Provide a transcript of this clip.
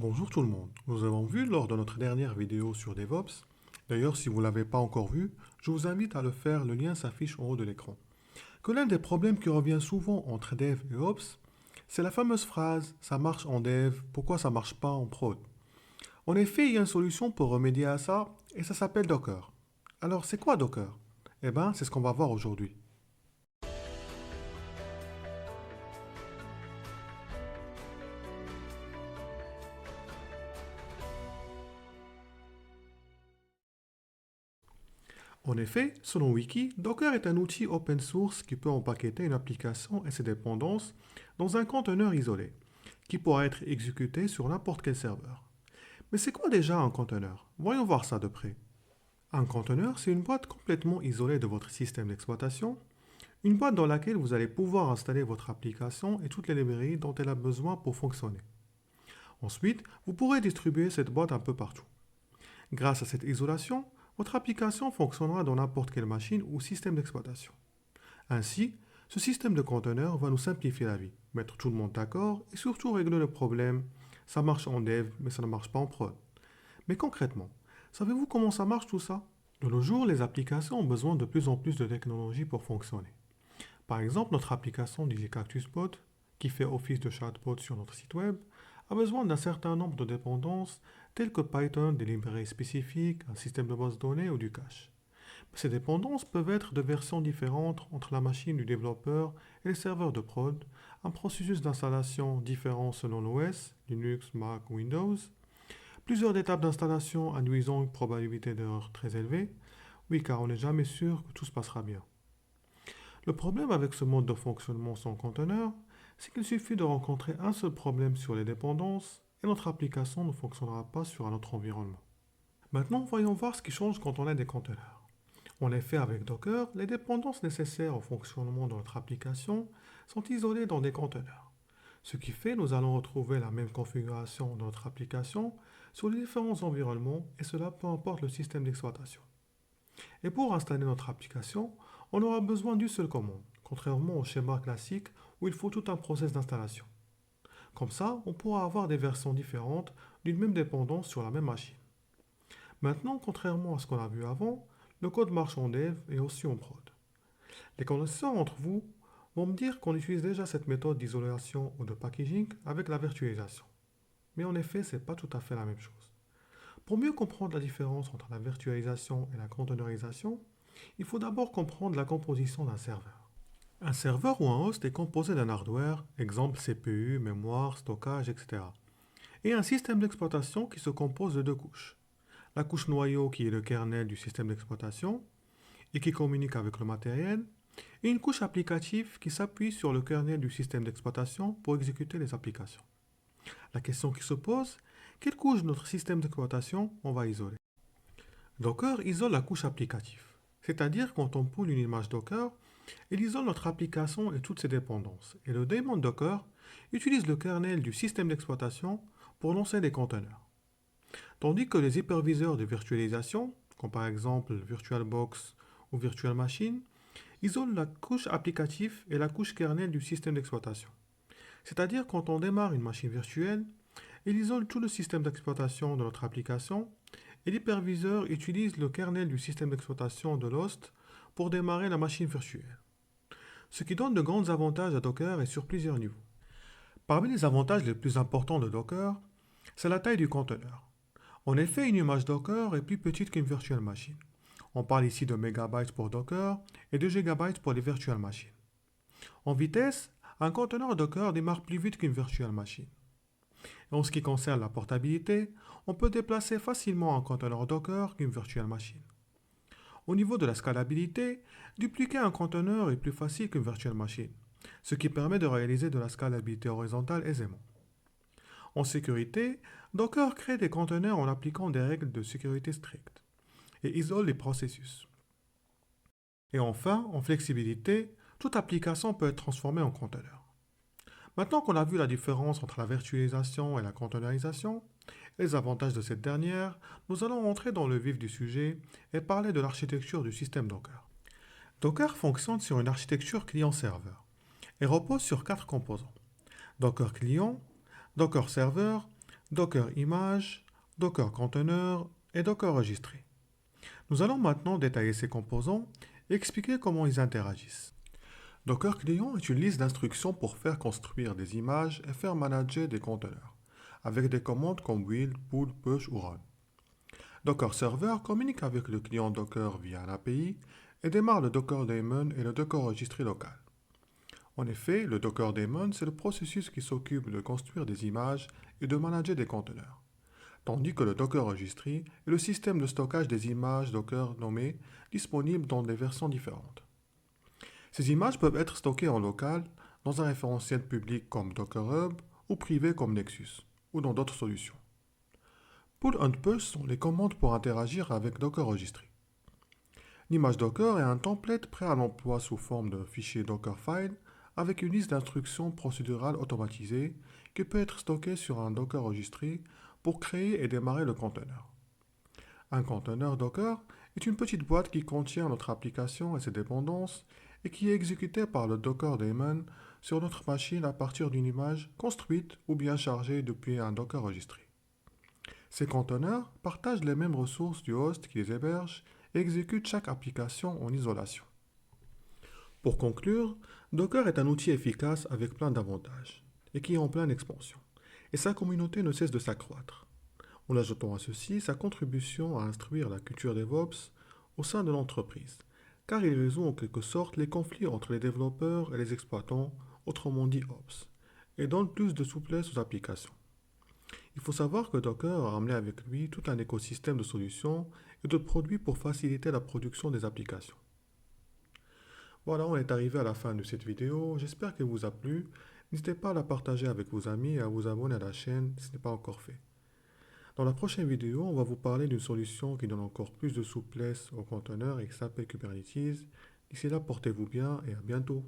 Bonjour tout le monde. Nous avons vu lors de notre dernière vidéo sur DevOps, d'ailleurs si vous ne l'avez pas encore vu, je vous invite à le faire, le lien s'affiche en haut de l'écran, que l'un des problèmes qui revient souvent entre Dev et Ops, c'est la fameuse phrase «ça marche en Dev, pourquoi ça marche pas en prod?» En effet, il y a une solution pour remédier à ça, et ça s'appelle Docker. Alors c'est quoi Docker? Eh bien, c'est ce qu'on va voir aujourd'hui. En effet, selon Wiki, Docker est un outil open source qui peut empaqueter une application et ses dépendances dans un conteneur isolé, qui pourra être exécuté sur n'importe quel serveur. Mais c'est quoi déjà un conteneur? Voyons voir ça de près. Un conteneur, c'est une boîte complètement isolée de votre système d'exploitation, une boîte dans laquelle vous allez pouvoir installer votre application et toutes les librairies dont elle a besoin pour fonctionner. Ensuite, vous pourrez distribuer cette boîte un peu partout. Grâce à cette isolation, votre application fonctionnera dans n'importe quelle machine ou système d'exploitation. Ainsi, ce système de conteneurs va nous simplifier la vie, mettre tout le monde d'accord et surtout régler le problème. Ça marche en dev, mais ça ne marche pas en prod. Mais concrètement, savez-vous comment ça marche tout ça? De nos jours, les applications ont besoin de plus en plus de technologies pour fonctionner. Par exemple, notre application DigiCactusBot, qui fait office de chatbot sur notre site web, a besoin d'un certain nombre de dépendances telles que Python, des librairies spécifiques, un système de base de données ou du cache. Ces dépendances peuvent être de versions différentes entre la machine du développeur et les serveurs de prod, un processus d'installation différent selon l'OS, Linux, Mac ou Windows, plusieurs étapes d'installation induisant une probabilité d'erreur très élevée, oui car on n'est jamais sûr que tout se passera bien. Le problème avec ce mode de fonctionnement sans conteneur, c'est qu'il suffit de rencontrer un seul problème sur les dépendances et notre application ne fonctionnera pas sur un autre environnement. Maintenant, voyons voir ce qui change quand on a des conteneurs. En effet, avec Docker, les dépendances nécessaires au fonctionnement de notre application sont isolées dans des conteneurs. Ce qui fait que nous allons retrouver la même configuration de notre application sur les différents environnements et cela peu importe le système d'exploitation. Et pour installer notre application, on aura besoin d'une seule commande, contrairement au schéma classique où il faut tout un process d'installation. Comme ça, on pourra avoir des versions différentes d'une même dépendance sur la même machine. Maintenant, contrairement à ce qu'on a vu avant, le code marche en dev et aussi en prod. Les connaisseurs entre vous vont me dire qu'on utilise déjà cette méthode d'isolation ou de packaging avec la virtualisation. Mais en effet, ce n'est pas tout à fait la même chose. Pour mieux comprendre la différence entre la virtualisation et la containerisation, il faut d'abord comprendre la composition d'un serveur. Un serveur ou un host est composé d'un hardware, exemple CPU, mémoire, stockage, etc. Et un système d'exploitation qui se compose de deux couches. La couche noyau qui est le kernel du système d'exploitation et qui communique avec le matériel, et une couche applicative qui s'appuie sur le kernel du système d'exploitation pour exécuter les applications. La question qui se pose, quelle couche de notre système d'exploitation on va isoler? Docker isole la couche applicative, c'est-à-dire quand on poule une image Docker, il isole notre application et toutes ses dépendances. Et le daemon Docker utilise le kernel du système d'exploitation pour lancer des conteneurs. Tandis que les hyperviseurs de virtualisation, comme par exemple VirtualBox ou Virtual Machine, isolent la couche applicative et la couche kernel du système d'exploitation. C'est-à-dire quand on démarre une machine virtuelle, il isole tout le système d'exploitation de notre application et l'hyperviseur utilise le kernel du système d'exploitation de l'host pour démarrer la machine virtuelle. Ce qui donne de grands avantages à Docker et sur plusieurs niveaux. Parmi les avantages les plus importants de Docker, c'est la taille du conteneur. En effet, une image Docker est plus petite qu'une virtual machine. On parle ici de mégabytes pour Docker et de gigabytes pour les virtual machines. En vitesse, un conteneur Docker démarre plus vite qu'une virtual machine. Et en ce qui concerne la portabilité, on peut déplacer facilement un conteneur Docker qu'une virtual machine. Au niveau de la scalabilité, dupliquer un conteneur est plus facile qu'une virtual machine, ce qui permet de réaliser de la scalabilité horizontale aisément. En sécurité, Docker crée des conteneurs en appliquant des règles de sécurité strictes et isole les processus. Et enfin, en flexibilité, toute application peut être transformée en conteneur. Maintenant qu'on a vu la différence entre la virtualisation et la containerisation, et les avantages de cette dernière, nous allons entrer dans le vif du sujet et parler de l'architecture du système Docker. Docker fonctionne sur une architecture client-serveur et repose sur quatre composants. Docker client, Docker serveur, Docker image, Docker conteneur et Docker registré. Nous allons maintenant détailler ces composants et expliquer comment ils interagissent. Docker client est une liste d'instructions pour faire construire des images et faire manager des conteneurs, avec des commandes comme build, pull, push ou run. Docker server communique avec le client Docker via un API et démarre le Docker daemon et le Docker registré local. En effet, le Docker daemon, c'est le processus qui s'occupe de construire des images et de manager des conteneurs, tandis que le Docker registré est le système de stockage des images Docker nommées disponibles dans des versions différentes. Ces images peuvent être stockées en local, dans un référentiel public comme Docker Hub ou privé comme Nexus, ou dans d'autres solutions. Pull and push sont les commandes pour interagir avec Docker registré. L'image Docker est un template prêt à l'emploi sous forme de fichier Dockerfile avec une liste d'instructions procédurales automatisées qui peut être stockée sur un Docker registré pour créer et démarrer le conteneur. Un conteneur Docker est une petite boîte qui contient notre application et ses dépendances et qui est exécutée par le Docker daemon sur notre machine à partir d'une image construite ou bien chargée depuis un Docker registré. Ces conteneurs partagent les mêmes ressources du host qui les héberge et exécutent chaque application en isolation. Pour conclure, Docker est un outil efficace avec plein d'avantages et qui est en pleine expansion, et sa communauté ne cesse de s'accroître. En ajoutant à ceci sa contribution à instruire la culture DevOps au sein de l'entreprise, car il résout en quelque sorte les conflits entre les développeurs et les exploitants, autrement dit Ops, et donne plus de souplesse aux applications. Il faut savoir que Docker a amené avec lui tout un écosystème de solutions et de produits pour faciliter la production des applications. Voilà, on est arrivé à la fin de cette vidéo. J'espère qu'elle vous a plu. N'hésitez pas à la partager avec vos amis et à vous abonner à la chaîne si ce n'est pas encore fait. Dans la prochaine vidéo, on va vous parler d'une solution qui donne encore plus de souplesse aux conteneurs et qui s'appelle Kubernetes. D'ici là, portez-vous bien et à bientôt.